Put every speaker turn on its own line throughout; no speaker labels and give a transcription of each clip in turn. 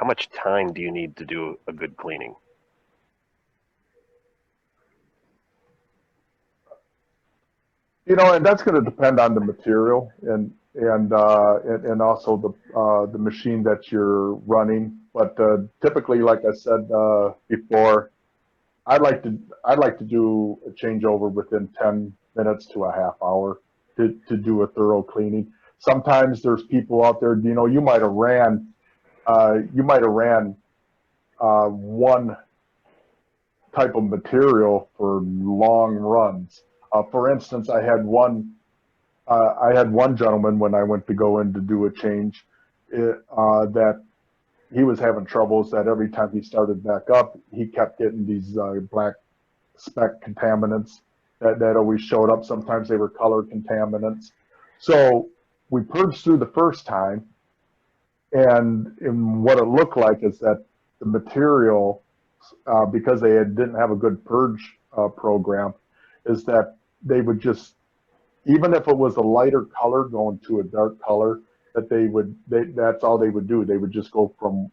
How much time do you need to do a good cleaning?
And that's going to depend on the material and also the machine that you're running. But typically, like I said before, I'd like to do a changeover within 10 minutes to a half hour to do a thorough cleaning. Sometimes there's people out there, you might have ran one type of material for long runs. For instance, I had one gentleman when I went to go in to do a change that he was having troubles that every time he started back up, he kept getting these black speck contaminants that always showed up. Sometimes they were color contaminants. So we purged through the first time, and what it looked like is that the material, because didn't have a good purge program, is that they would just, even if it was a lighter color going to a dark color, that's all they would do. They would just go from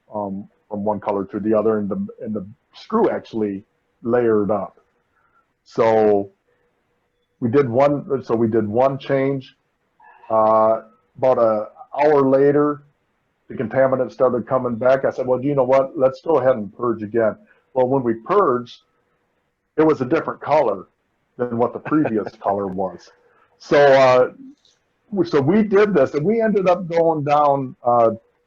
one color to the other, and the screw actually layered up. So we did one change. About an hour later, the contaminant started coming back. I said, well, you know what? Let's go ahead and purge again. Well, when we purged, it was a different color than what the previous color was. So we did this, and we ended up going down.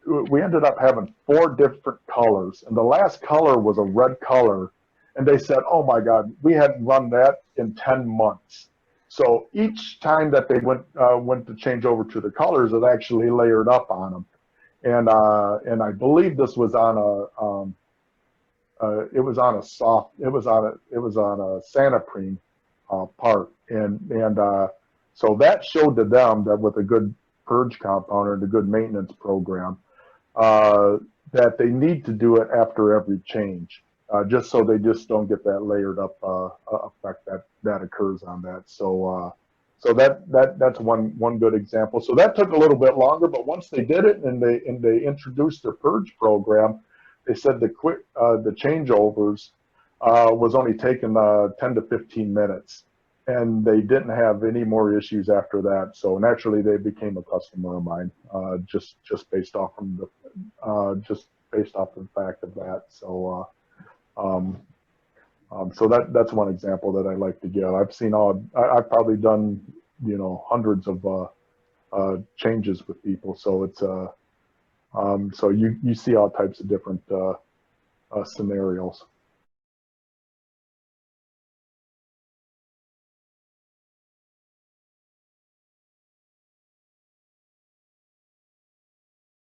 We ended up having 4 different colors, and the last color was a red color. And they said, "Oh my God, we hadn't run that in 10 months." So each time that they went to change over to the colors, it actually layered up on them. And I believe this was on it was on a Santoprene part, and so that showed to them that with a good purge compound and a good maintenance program, that they need to do it after every change, just so they just don't get that layered up effect that occurs on that. So that's one good example. So that took a little bit longer, but once they did it and they introduced their purge program, they said the changeovers was only taking 10 to 15 minutes, and they didn't have any more issues after that. So naturally, they became a customer of mine, just based off from the fact of that. So so that's one example that I like to give. I've probably done hundreds of changes with people. So it's so you see all types of different scenarios.